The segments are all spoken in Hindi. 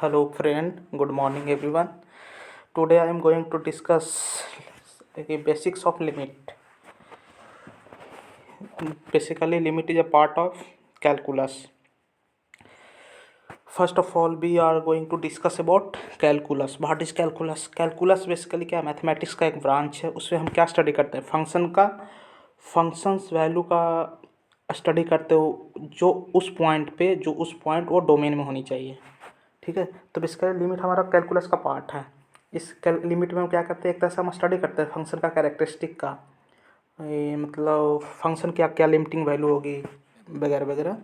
Hello friend, good morning everyone. Today I am going to discuss the basics of limit. Basically, limit is a part of calculus. First of all, we are going to discuss about calculus. What is calculus? Calculus basically क्या मैथमेटिक्स का एक ब्रांच है. उसमें हम क्या स्टडी करते हैं? फंक्शंस वैल्यू का स्टडी करते हो जो उस पॉइंट वो डोमेन में होनी चाहिए. ठीक है. तो बेसिकली लिमिट हमारा कैलकुलस का पार्ट है. इस लिमिट में हम क्या करते हैं, एक तरह से हम स्टडी करते हैं फंक्शन का कैरेक्टरिस्टिक का, मतलब फंक्शन क्या क्या लिमिटिंग वैल्यू होगी वगैरह वगैरह.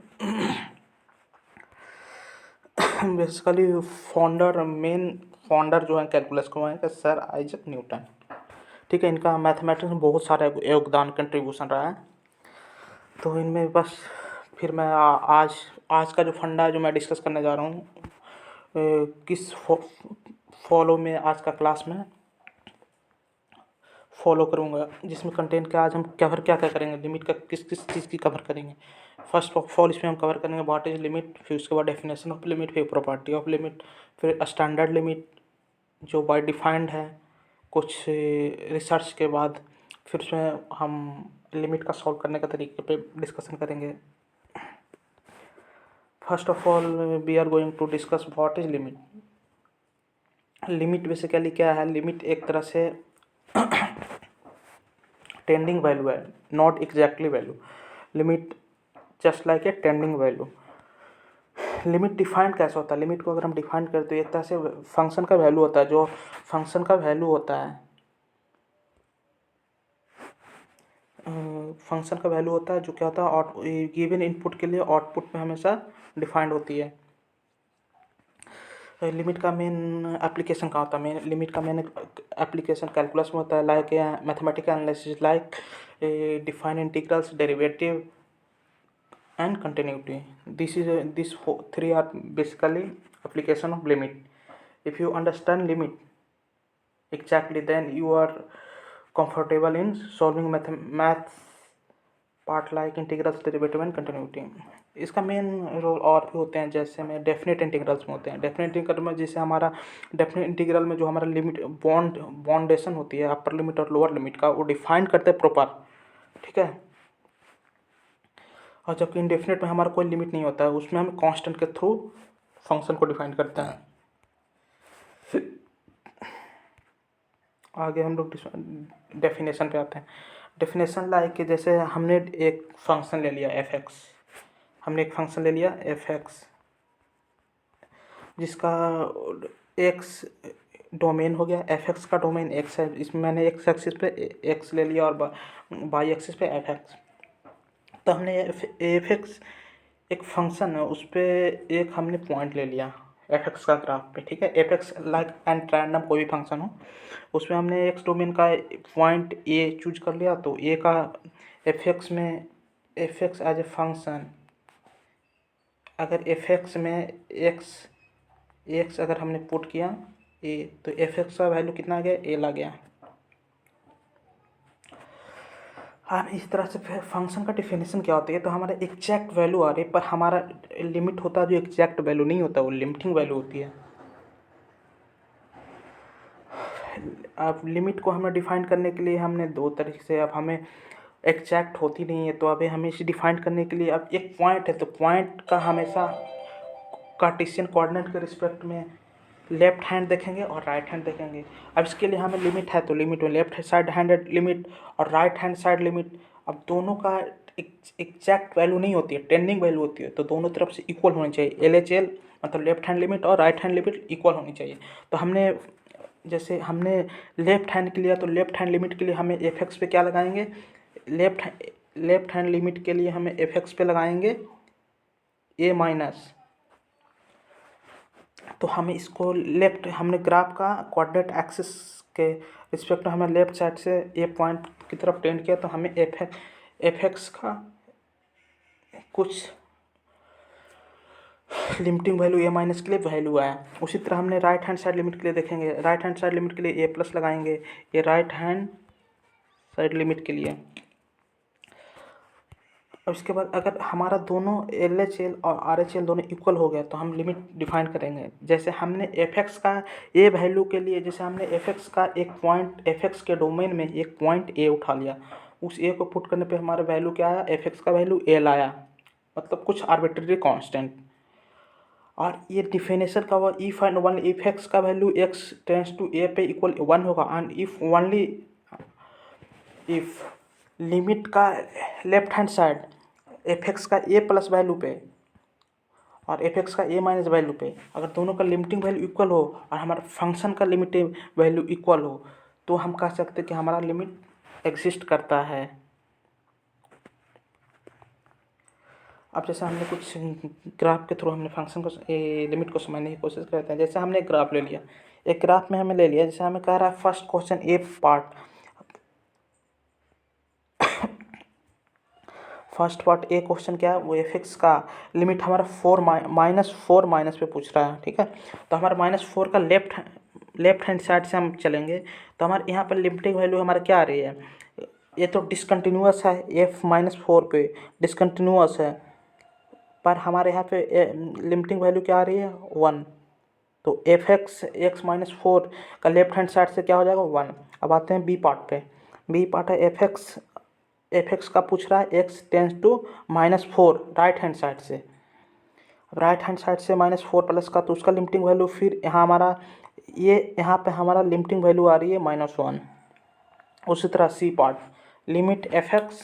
बेसिकली मेन फाउंडर जो है कैलकुलस को है सर आइजक न्यूटन. ठीक है. इनका मैथमेटिक्स में बहुत सारा योगदान कंट्रीब्यूशन रहा है. तो इनमें बस फिर मैं आज का जो फंडा है जो मैं डिस्कस करने जा रहा हूँ किस फॉलो में आज का क्लास में फॉलो करूँगा, जिसमें कंटेंट का आज हम क्या क्या करेंगे, लिमिट का किस किस चीज़ की कवर करेंगे. फर्स्ट ऑफ ऑल इसमें हम कवर करेंगे व्हाट इज लिमिट, फिर उसके बाद डेफिनेशन ऑफ लिमिट, फिर प्रॉपर्टी ऑफ लिमिट, फिर स्टैंडर्ड लिमिट जो बाय डिफाइंड है कुछ रिसर्च के बाद, फिर उसमें हम लिमिट का सॉल्व करने का तरीके पे डिस्कशन करेंगे. First of all we are going to discuss what is limit. Limit basically क्या है? लिमिट एक तरह से टेंडिंग वैल्यू है, not exactly value. Limit just like a tending value. Limit defined कैसे होता है? लिमिट को अगर हम डिफाइन करते हैं एक तरह से फंक्शन का वैल्यू होता है. जो फंक्शन का वैल्यू होता है जो क्या होता है गिवन इनपुट के लिए आउटपुट में हमेशा डिफाइंड होती है. लिमिट का मेन एप्लीकेशन कहाँ होता है? लिमिट का मेन एप्लीकेशन कैलकुलस में होता है, like mathematical analysis, like define integrals, derivative and continuity. These three are basically application of limit. If you understand limit exactly, then you are comfortable in solving maths part like integrals, derivative and continuity. इसका मेन रोल और भी होते हैं, जैसे में डेफिनेट इंटीग्रल्स में होते हैं. डेफिनेट इंटीग्रल में जैसे हमारा डेफिनेट इंटीग्रल में जो हमारा लिमिट बाउंडेशन होती है अपर लिमिट और लोअर लिमिट का, वो डिफाइन करते हैं प्रॉपर. ठीक है. और जबकि इंडेफिनेट में हमारा कोई लिमिट नहीं होता है, उसमें हम कांस्टेंट के थ्रू फंक्शन को डिफाइन करते हैं. आगे हम लोग डेफिनेशन पे आते हैं. डेफिनेशन लाइक कि जैसे हमने एक फंक्शन ले लिया एफ एक्स, जिसका एक्स डोमेन हो गया. एफ एक्स का डोमेन एक्स है. इसमें मैंने एक्स एक्सिस पे एक्स ले लिया और वाई एक्सिस पे एफ एक्स. तो हमने एफ एक्स एक फंक्शन है, उस पर एक हमने पॉइंट ले लिया एफ एक्स का ग्राफ पे. ठीक है. F x like and random कोई भी फंक्शन हो, उसमें हमने एक्स डोमेन का पॉइंट ए चूज कर लिया. तो ए का f x as a function, अगर एफ एक्स में एक्स अगर हमने पुट किया ए, तो एफ एक्स का वैल्यू कितना आ गया? ए ला गया. हाँ, इस तरह से फंक्शन का डिफिनेशन क्या होता है? तो हमारा एग्जैक्ट वैल्यू आ रही है, पर हमारा लिमिट होता है जो एग्जैक्ट वैल्यू नहीं होता, वो लिमिटिंग वैल्यू होती है. अब लिमिट को हमें डिफाइन करने के लिए हमने दो तरीके से, अब हमें एग्जैक्ट होती नहीं है तो अभी हमें इसे डिफाइन करने के लिए, अब एक पॉइंट है तो पॉइंट का हमेशा कार्टेशियन कोऑर्डिनेट के रिस्पेक्ट में लेफ्ट हैंड देखेंगे और राइट हैंड देखेंगे. अब इसके लिए हमें लिमिट है तो लिमिट में लेफ्ट साइड हैंडेड लिमिट और राइट हैंड साइड लिमिट, अब दोनों का एग्जैक्ट वैल्यू नहीं होती है, टेंडिंग वैल्यू होती है. तो दोनों तरफ से इक्वल होनी चाहिए. LHL मतलब लेफ्ट हैंड लिमिट और राइट हैंड लिमिट इक्वल होनी चाहिए. तो हमने लेफ्ट हैंड के लिए, तो लेफ्ट हैंड लिमिट के लिए हमें एफ एक्स पे क्या लगाएंगे? लेफ्ट हैंड लिमिट के लिए हमें एफ एक्स पे लगाएंगे ए माइनस. तो हमें इसको हमने ग्राफ का कोऑर्डिनेट एक्सिस के रिस्पेक्ट में हमें लेफ्ट साइड से ए पॉइंट की तरफ टेंड किया, तो हमें एफ एक्स का कुछ लिमिटिंग वैल्यू ए माइनस के लिए वैल्यू आया. उसी तरह हमने राइट हैंड साइड लिमिट के लिए देखेंगे. राइट हैंड साइड लिमिट के लिए ए प्लस लगाएंगे, ये राइट हैंड साइड लिमिट के लिए. और उसके बाद अगर हमारा दोनों LHL और RHL दोनों इक्वल हो गया तो हम लिमिट डिफाइन करेंगे। जैसे हमने fx का a वैल्यू के लिए, जैसे हमने fx का एक पॉइंट, fx के डोमेन में एक पॉइंट a उठा लिया, उस a को पुट करने पे हमारा वैल्यू क्या आया, fx का वैल्यू l आया, मतलब कुछ आर्बिट्रेरी कांस्टेंट। और ये डिफिनेशन का हुआ if and only if x का value x tends to a पे इक्वल 1 होगा, and if only if limit का लेफ्ट हैंड साइड fx का a प्लस वैल्यू पे और fx का a माइनस वैल्यू पे अगर दोनों का लिमिटिंग वैल्यू इक्वल हो और हमारा फंक्शन का लिमिटिंग वैल्यू इक्वल हो तो हम कह सकते हैं कि हमारा लिमिट एग्जिस्ट करता है। अब जैसे हमने कुछ ग्राफ के थ्रू हमने फंक्शन को लिमिट को समझने की कोशिश करते हैं। जैसे हमने एक ग्राफ ले लिया, एक ग्राफ में हमें ले लिया, जैसे हमें कह रहा है first question A part, first part A question क्या है, वो fx का लिमिट हमारा -4 माइनस पे पूछ रहा है, ठीक है। तो हमारा -4 का लेफ्ट हैंड साइड से हम चलेंगे तो हमारे यहाँ पर लिमिटिंग वैल्यू हमारा क्या आ रही है, ये तो डिसकंटिन्यूअस है, f-4 पे डिसकंटिन्यूअस है, पर हमारे यहाँ पे लिमिटिंग वैल्यू क्या आ रही है 1। तो x-4 का लेफ्ट हैंड साइड से क्या हो जाएगा 1। अब आते हैं बी पार्ट पे, बी पार्ट है fx का पूछ रहा है x tends to -4 right hand side से। अब राइट हैंड साइड से -4 प्लस का, तो उसका लिमिटिंग वैल्यू फिर यहाँ हमारा ये यहाँ पे हमारा लिमिटिंग वैल्यू आ रही है -1। उसी तरह C part, limit fx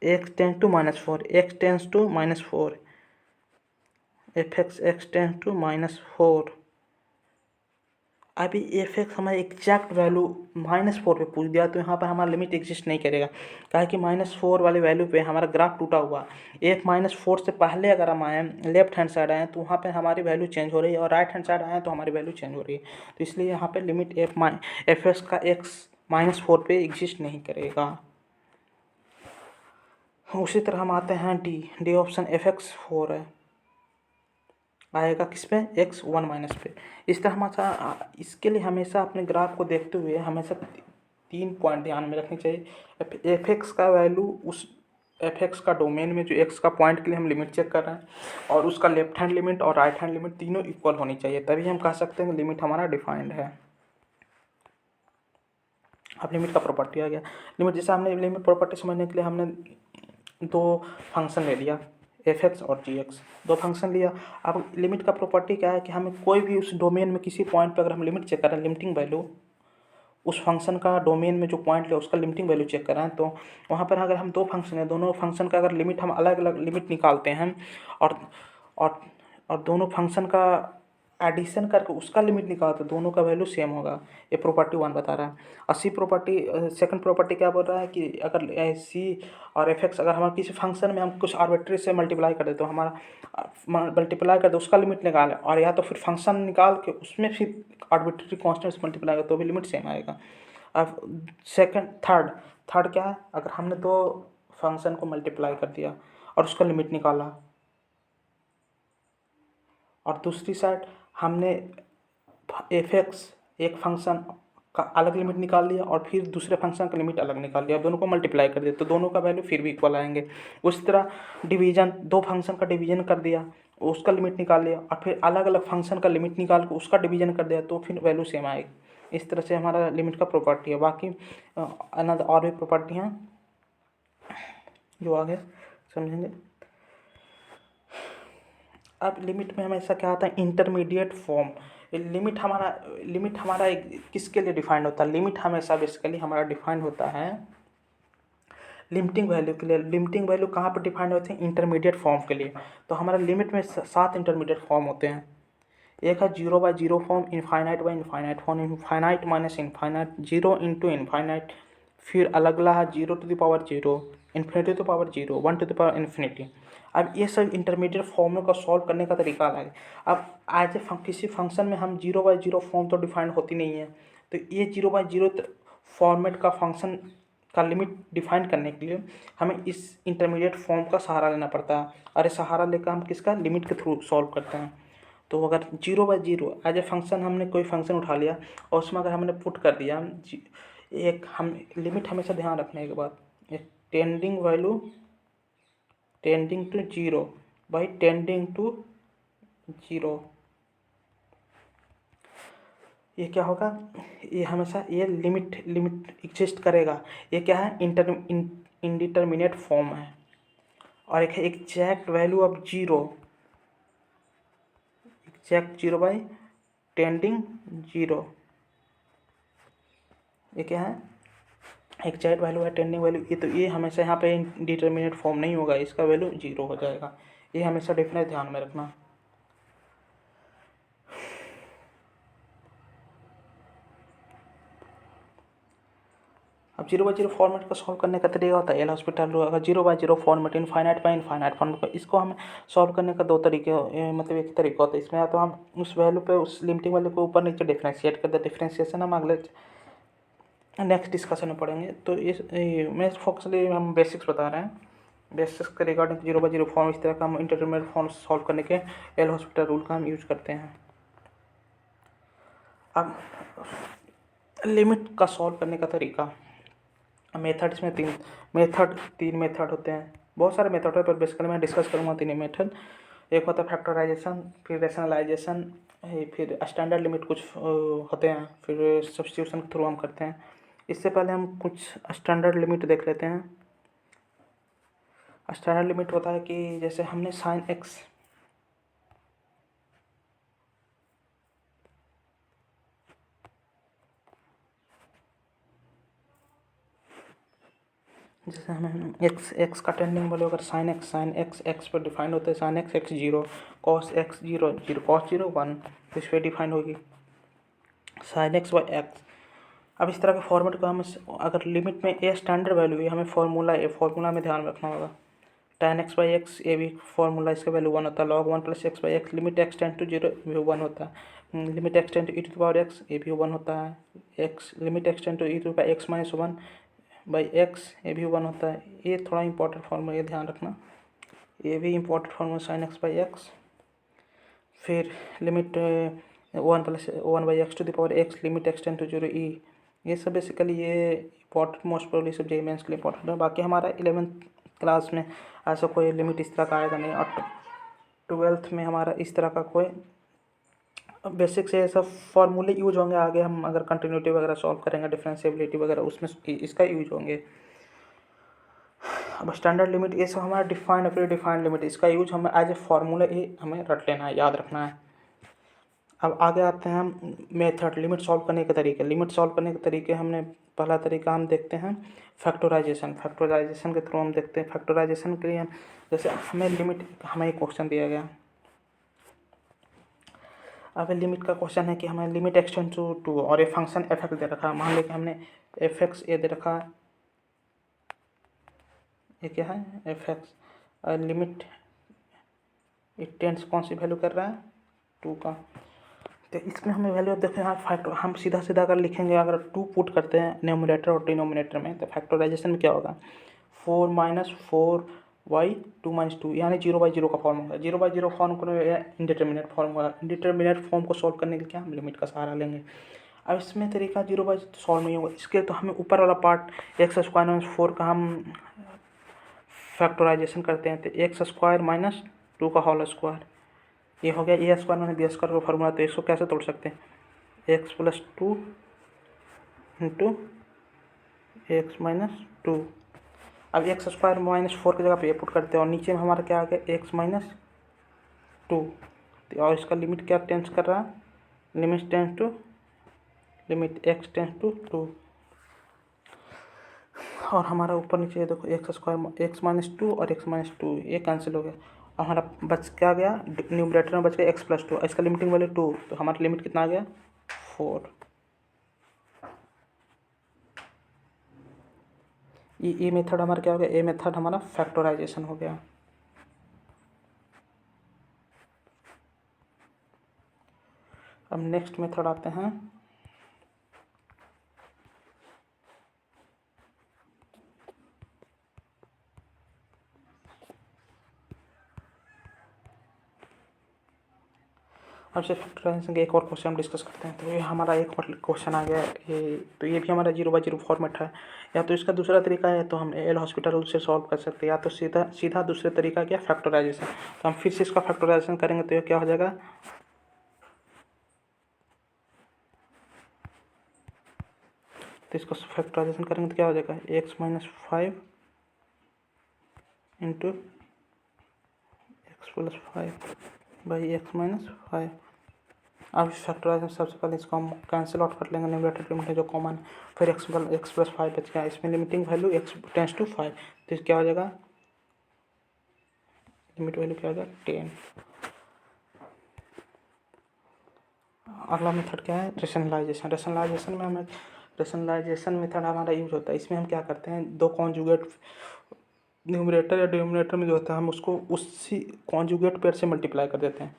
x tends to -4 x tends to -4 fx x tends to -4। अभी fx हमारा एग्जैक्ट वैल्यू -4 पे पूछ दिया तो यहाँ पर हमारा लिमिट एग्जिस्ट नहीं करेगा, काहे कि -4 वाले वैल्यू पे हमारा ग्राफ टूटा हुआ। एक -4 से पहले अगर हम आए लेफ्ट हैंड साइड आए तो वहाँ पे हमारी वैल्यू चेंज हो रही है, और राइट हैंड साइड आए तो हमारी वैल्यू चेंज हो रही है। तो इसलिए यहाँ पे लिमिट fx का x -4 पे एग्जिस्ट नहीं करेगा। उसी तरह हम आते हैं डी ऑप्शन fx 4 है, आएगा किस पे, x 1 माइनस पे। इस तरह हमारा इसके लिए हमेशा अपने ग्राफ को देखते हुए हमेशा 3 पॉइंट ध्यान में रखनी चाहिए। fx का वैल्यू उस fx का डोमेन में जो x का पॉइंट के लिए हम लिमिट चेक कर रहे हैं, और उसका लेफ्ट हैंड लिमिट और राइट हैंड लिमिट तीनों इक्वल होनी चाहिए, तभी हम कह सकते हैं कि लिमिट हमारा डिफाइंड है। अब लिमिट का प्रॉपर्टी आ गया। लिमिट, जैसे हमने लिमिट प्रॉपर्टी समझने के लिए हमने 2 फंक्शन ले लिया, fx और gx, 2 फंक्शन लिया। अब लिमिट का प्रॉपर्टी क्या है कि हमें कोई भी उस डोमेन में किसी पॉइंट पे अगर हम लिमिट चेक कर रहे हैं, लिमिटिंग वैल्यू उस फंक्शन का डोमेन में जो पॉइंट लिया उसका लिमिटिंग वैल्यू चेक कर रहे हैं, तो वहाँ पर अगर हम 2 फंक्शन है, दोनों फंक्शन का अगर लिमिट हम अलग अलग लिमिट निकालते हैं और और और दोनों फंक्शन का एडिशन करके उसका लिमिट निकालते हैं, दोनों का वैल्यू सेम होगा। ये प्रॉपर्टी 1 बता रहा है। और सी प्रॉपर्टी, सेकंड प्रॉपर्टी क्या बोल रहा है कि अगर सी और fx अगर हमारे किसी फंक्शन में हम कुछ आर्बिट्री से मल्टीप्लाई कर दे तो हमारा मल्टीप्लाई कर दे उसका लिमिट निकाले, और या तो फिर फंक्शन निकाल के उसमें फिर आर्बिट्री कांस्टेंट से मल्टीप्लाई कर तो भी लिमिट सेम आएगा। अब थर्ड क्या है, अगर हमने 2 फंक्शन को मल्टीप्लाई कर दिया और उसका लिमिट निकाला, और दूसरी साइड हमने fx एक फंक्शन का अलग लिमिट निकाल लिया और फिर दूसरे फंक्शन का लिमिट अलग निकाल लिया, दोनों को मल्टीप्लाई कर दिया तो दोनों का वैल्यू फिर भी इक्वल आएंगे। उसी तरह डिवीजन, 2 फंक्शन का डिवीजन कर दिया, उसका लिमिट निकाल लिया और फिर अलग अलग फंक्शन का लिमिट निकाल के उसका डिवीजन कर दिया तो फिर वैल्यू सेम आएगी। इस तरह से हमारा लिमिट का प्रॉपर्टी है। बाकी अनदर और भी प्रॉपर्टी हैं जो आगे समझेंगे। अब लिमिट में हमेशा क्या आता है, इंटरमीडिएट फॉर्म। लिमिट हमारा किसके लिए डिफाइंड होता है, लिमिट हमेशा बेसिकली हमारा डिफाइंड होता है लिमिटिंग वैल्यू के लिए। लिमिटिंग वैल्यू कहाँ पर डिफाइंड होते हैं, इंटरमीडिएट फॉर्म के लिए। तो हमारा लिमिट में 7 इंटरमीडिएट फॉर्म होते हैं। एक है 0/0 form, infinite by infinite form, infinite minus infinite, 0 into infinite, फिर अलग है 0 to the power 0, infinity to power 0, 1 to the power infinity. अब ये सब इंटरमीडिएट फॉर्मूला का सॉल्व करने का तरीका अलग है। अब एज ए किसी फंक्शन में हम 0/0 फॉर्म तो डिफाइंड होती नहीं है, तो ये 0/0 फॉर्मेट का फंक्शन का लिमिट डिफाइन करने के लिए हमें इस इंटरमीडिएट फॉर्म का सहारा लेना पड़ता है, और ये सहारा लेकर हम किसका, लिमिट के थ्रू सॉल्व करते हैं। तो अगर 0/0 एज ए फंक्शन हमने कोई फंक्शन उठा लिया और उसमें अगर हमने पुट कर दिया एक, हम लिमिट हमेशा ध्यान रखने के बाद एक tending value tending to zero, by tending to zero. ये क्या होगा, ये हमेशा ये लिमिट एग्जिस्ट करेगा। ये क्या है, इंडिटरमिनेट फॉर्म है। और एक है exact value of zero, exact zero by tending zero. ये क्या है, एग्जैक्ट वैल्यू है टेंडिंग वैल्यू। ये तो ये हमेशा यहाँ पे इंडिटरमिनेट फॉर्म नहीं होगा, इसका वैल्यू जीरो हो जाएगा। ये हमेशा डिफरेंस ध्यान में रखना। अब जीरो बाई जीरो फॉर्मेट को सॉल्व करने का तरीका होता है एल हॉस्पिटल रूल। अगर zero by zero format infinite by infinite format, इसको हम सॉल्व करने का दो तरीके, मतलब एक तरीका होता है इसमें। या तो हम उस वैल्यू पे, उस लिमिटिंग वैल्यू को ऊपर नीचे डिफ्रेंशिएट कर दे। डिफ्रेंशिएशन हम अगले नेक्स्ट डिस्कशन में पढ़ेंगे। तो इस मैं फोकसली हम बेसिक्स बता रहे हैं। बेसिक्स के regarding zero by zero form, इस तरह का हम इंटरमीडिएट फॉर्म सॉल्व करने के एल हॉस्पिटल रूल का हम यूज करते हैं। अब लिमिट का सॉल्व करने का तरीका, मेथड, इसमें तीन मेथड होते हैं। बहुत सारे मेथड है पर बेसिकली मैं डिस्कस करूँगा तीन मेथड। एक होता है फैक्टराइजेशन, फिर रैशनलाइजेशन, फिर स्टैंडर्ड लिमिट कुछ होते हैं, फिर सब्स्टिट्यूशन के थ्रू हम करते हैं। इससे पहले हम कुछ स्टैंडर्ड लिमिट देख लेते हैं। स्टैंडर्ड लिमिट होता है कि जैसे हमने साइन एक्स, जैसे हमें एक्स का टेंडिंग बोले, अगर साइन एक्स एक्स पर डिफाइंड होते हैं, sine x zero, cos x zero zero, cos zero one, तो इस पर डिफाइंड होगी साइन एक्स बाई एक्स। अब इस तरह के फॉर्मेट को हम अगर लिमिट में ए स्टैंडर्ड वैल्यू है, हमें फार्मूला में ध्यान रखना होगा। tan एक्स बाई एक्स, ये भी फार्मूला, इसका वैल्यू वन होता है। log one plus x by x, limit x tend to zero, भी वन होता है। Limit x tend to e to the power x, ये भी वन होता है। X limit x tend to e to the power x minus one by x, ये भी वन होता है। ये थोड़ा इंपॉर्टेंट फार्मूला, ये ध्यान रखना, ये भी important formula sine x by x. फिर limit one plus one by x to the power x, limit x tend to zero e. ये सब बेसिकली ये इंपॉर्टेंट, मोस्ट प्रोबेबली सब जेईई मेंस के लिए इंपॉर्टेंट है। बाकी हमारा 11th क्लास में ऐसा कोई लिमिट इस तरह का आएगा नहीं, और 12th में हमारा इस तरह का कोई बेसिक से सब फार्मूले यूज होंगे। आगे हम अगर कंटिन्यूटी वगैरह सॉल्व करेंगे, डिफरेंशिएबिलिटी वगैरह, उसमें इसका यूज होंगे। अब स्टैंडर्ड लिमिट, ये सब हमारा डिफाइंड, फिर डिफाइंड लिमिट, इसका यूज हमें एज ए फार्मूला ही हमें रट लेना है, याद रखना है। अब आगे आते हैं हम मेथड, लिमिट सॉल्व करने के तरीके। लिमिट सॉल्व करने के तरीके, हमने पहला तरीका हम देखते हैं फैक्टराइजेशन। फैक्टराइजेशन के थ्रू हम देखते हैं। फैक्टराइजेशन के लिए जैसे हमें लिमिट, हमें एक क्वेश्चन दिया गया, अब लिमिट का क्वेश्चन है कि हमें लिमिट एक्सटेंड टू टू, और ये फंक्शन एफ एक्स दे रखा है। मान लें कि हमने एफ एक्स ये दे रखा है, ये क्या है f x, limit it tends कौन सी वैल्यू कर रहा है, टू का। तो इसमें हमें वैल्यू देखें, यहाँ फैक्टर हम सीधा अगर लिखेंगे, अगर टू पुट करते हैं न्यूमरेटर और डिनोमिनेटर में, तो फैक्टराइजेशन में क्या होगा, 4 माइनस 4 वाई 2 माइनस 2, यानी जीरो बाई जीरो का फॉर्म होगा। जीरो बाई जीरो फॉर्म को इंडिटरमिनेट फॉर्म होगा। इंडिटरमिनेट फॉर्म को सॉल्व करने के लिए क्या हम लिमिट का सहारा लेंगे। अब इसमें तरीका जीरो बाई सॉल्व नहीं होगा, इसके तो हमें ऊपर वाला पार्ट एक्स स्क्वायर माइनस 4 का हम फैक्टराइजेशन करते हैं, तो एक्स स्क्वायर माइनस 2 का होल स्क्वायर, ये हो गया ए स्क्वायर माइनस बी स्क्वायर का फॉर्मूला। तो इसको कैसे तोड़ सकते हैं, x plus 2 into x minus 2। अब एक्स स्क्वायर माइनस 4 की जगह पे ये पुट करते हैं, और नीचे में हमारा क्या आ गया एक्स माइनस 2, और इसका लिमिट क्या टेंस कर रहा है, limit tends to, limit x tends to 2, और हमारा ऊपर नीचे देखो एक्स स्क्वायर, एक्स माइनस 2 और एक्स माइनस 2 ये कैंसिल हो गया, और हमारा बच क्या गया, न्यूमरेटर में बच गया एक्स प्लस 2, इसका लिमिटिंग वैल्यू 2, तो हमारा लिमिट कितना आ गया 4। ये मेथड हमारा क्या हो गया, ये मेथड हमारा फैक्टराइजेशन हो गया। अब नेक्स्ट मेथड आते हैं अब से फैक्टराइजेशन के एक और क्वेश्चन हम डिस्कस करते हैं। तो ये हमारा एक मतलब क्वेश्चन आ गया ये, तो ये भी हमारा 0/0 फॉर्मेट है। या तो इसका दूसरा तरीका है तो हम एल हॉस्पिटल रूल से सॉल्व कर सकते हैं, या तो सीधा सीधा दूसरे तरीका क्या फैक्टराइजेशन। तो हम फिर से इसका फैक्टराइजेशन करेंगे तो ये क्या हो जाएगा, तो इसको फैक्टराइजेशन करेंगे तो क्या हो जाएगा x-5 इंटू x+5/x-5। अब फैक्टराइजेशन सबसे पहले इसको हम कैंसिल आउट कर लेंगे, न्यूमरेटर लिमिट जो कॉमन, फिर x+5 बच गया, इसमें limiting value x tends to 5, तो क्या हो जाएगा, लिमिट वैल्यू क्या हो जाएगा 10। अगला मेथड क्या है, रेशनलाइजेशन। रेशनलाइजेशन मेथड हमारा यूज होता है। इसमें हम क्या करते हैं, दो कॉन्जुगेट न्यूमरेटर या डिनोमिनेटर में जो होता है हम उसको उसी कॉन्जुगेट पेयर से मल्टीप्लाई कर देते हैं।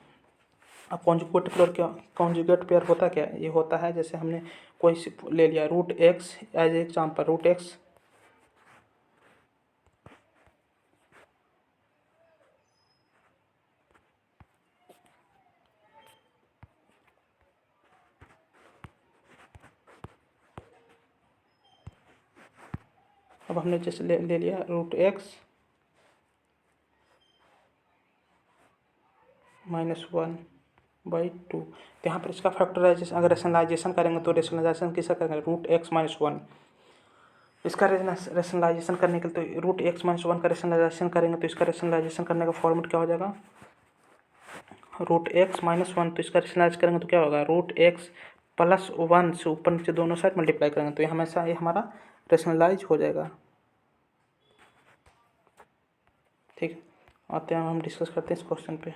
अब कॉन्जुगेट पेयर होता क्या है, ये होता है जैसे हमने कोई ले लिया root x as example, root x अब हमने जैसे ले लिया रूट एक्स -1/2। तो यहाँ पर इसका फैक्टराइजेशन अगर रेशनलाइजेशन करेंगे तो रेशनलाइजेशन किसका करेंगे, रूट एक्स -1। इसका रेशनलाइजेशन करने के लिए तो रूट एक्स -1 का रेशनलाइजेशन करेंगे तो इसका रेशनलाइजेशन करने का फॉर्मेट क्या हो जाएगा, रूट एक्स -1। तो इसका रेशनलाइज करेंगे तो क्या होगा, रूट एक्स +1 से ऊपर नीचे दोनों साइड मल्टीप्लाई करेंगे तो ये हमेशा ये हमारा रेशनलाइज हो जाएगा। ठीक है, आते हैं हम डिस्कस करते हैं इस क्वेश्चन पे।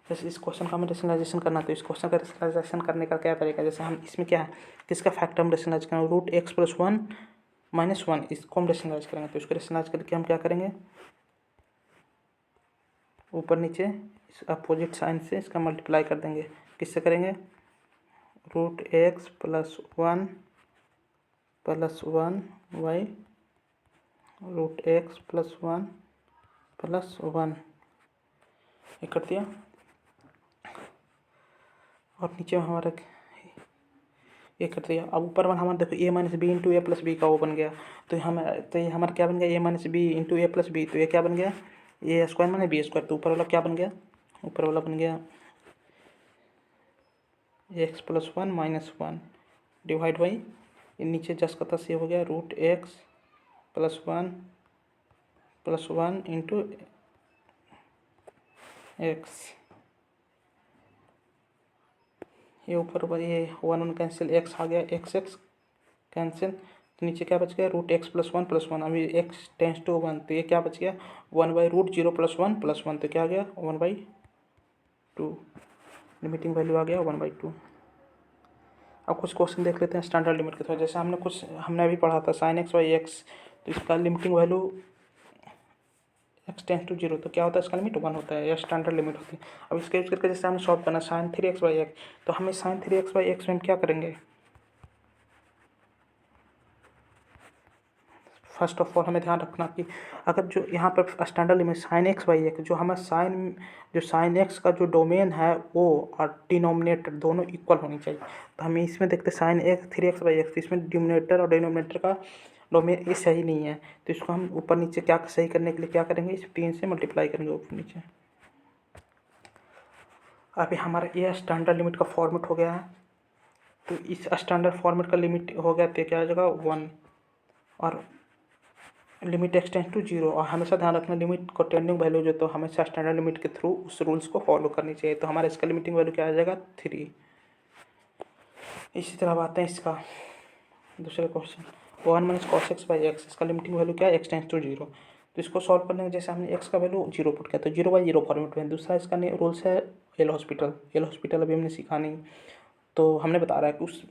जैसे इस क्वेश्चन का हमें रेशनलाइजेशन करना, तो इस क्वेश्चन का रेशनलाइजेशन करने का क्या तरीका है, जैसे हम इसमें क्या है, किसका फैक्टर हम रेशनलाइज करेंगे, रूट एक्स +1 -1, इसको हम रेशनलाइज करेंगे। तो इसको रेशनलाइज करके हम क्या करेंगे, ऊपर नीचे इस अपोजिट साइन से इसका मल्टीप्लाई कर देंगे। किससे करेंगे, root x +1 by root x +1 ये कर दिया। और नीचे हमारा ये कर दिया। अब ऊपर वन हमारा देखो a-b इंटू a+b का वो बन गया। तो ये हमारा क्या बन गया, a-b इंटू a+b। तो ये क्या बन गया, a स्क्वायर माने b स्क्वायर। तो ऊपर वाला क्या बन गया, ऊपर वाला बन गया x +1 -1 डिवाइड बाई नीचे जस का तस ये हो गया रूट एक्स +1 इंटू एक्स। ये ऊपर ये 1 कैंसिल, एक्स आ गया, एक्स कैंसिल। तो नीचे क्या बच गया, रूट एक्स +1 अभी एक्स टेंस टू 1। तो ये क्या बच गया 1/√0 +1 तो क्या आ गया 1/2। लिमिटिंग वैल्यू आ गया 1/2। अब कुछ क्वेश्चन देख लेते हैं स्टैंडर्ड लिमिट के थ्रू। जैसे हमने अभी पढ़ा था sin x/x, तो इसका limiting value x tends to 0, तो क्या होता है इसका लिमिट 1 होता है, या स्टैंडर्ड लिमिट होती है। अब इसके यूज करके जैसे हमने सॉल्व करना sin 3x/x, तो हमें sin 3x/x में हम क्या करेंगे, फर्स्ट ऑफ ऑल हमें ध्यान रखना कि अगर जो यहाँ पर स्टैंडर्ड लिमिट sin x/x, जो हमें sin x का जो डोमेन है वो और डिनोमिनेटर दोनों इक्वल होनी चाहिए। तो हमें इसमें देखते sin x 3x/x, इसमें डिनोमिनेटर और डिनोमिनेटर का डोमेन ये सही नहीं है। तो इसको हम ऊपर नीचे क्या सही करने के लिए क्या करेंगे, इस 3 से मल्टीप्लाई करेंगे ऊपर नीचे। अभी हमारा ये स्टैंडर्ड लिमिट का फॉर्मेट हो गया है। तो इस स्टैंडर्ड फॉर्मेट का लिमिट हो गया तो क्या हो जाएगा 1, और लिमिट एक्स टेंस टू 0। और हमेशा ध्यान रखना लिमिट को टेंडिंग वैल्यू जो तो हमेशा स्टैंडर्ड लिमिट के थ्रू उस रूल्स को फॉलो करनी चाहिए। तो हमारा इसका लिमिटिंग वैल्यू क्या आ जाएगा 3। इसी तरह आते हैं इसका दूसरे क्वेश्चन 1 - cos x/x, इसका लिमिटिंग वैल्यू क्या है x टेंस टू 0। तो इसको सॉल्व करने के जैसे हमने x का वैल्यू 0 पुट किया तो 0/0 फॉर्मेट में। दूसरा इसका रूल्स है एल हॉस्पिटल अभी हमने सीखा नहीं, तो हमने बता रहा है कि उस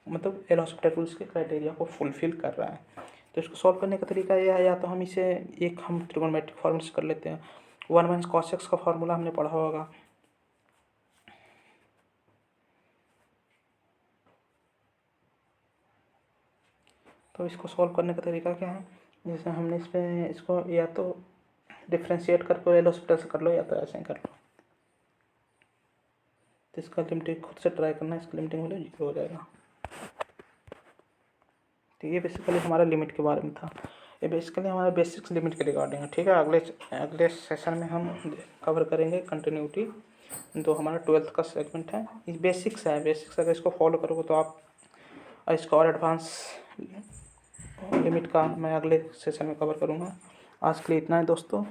मतलब एल हॉस्पिटल रूल्स के क्राइटेरिया को फुलफिल कर रहा है। तो इसको सॉल्व करने का तरीका यह है, या तो हम इसे हम ट्रिगोनोमेट्रिक फॉर्मूले से कर लेते हैं। 1 - cos x का फॉर्मूला हमने पढ़ा होगा, तो इसको सॉल्व करने का तरीका क्या है, जैसे हमने इसको या तो डिफ्रेंशिएट करके एल हॉस्पिटल से कर लो, या तो ऐसे ही कर लो। तो इसका लिमिटिंग खुद से ट्राई करना, इसका लिमिटिंग वैल्यू 0 हो जाएगा। तो ये बेसिकली हमारा लिमिट के बारे में था। ये बेसिकली हमारा बेसिक्स लिमिट के रिगार्डिंग है, ठीक है। अगले सेशन में हम कवर करेंगे कंटिन्यूटी, तो हमारा 12th का सेगमेंट है। ये बेसिक्स है, बेसिक्स अगर इसको फॉलो करोगे तो आप इसको और एडवांस लिमिट का मैं अगले सेशन में कवर करूँगा। आज के लिए इतना है दोस्तों।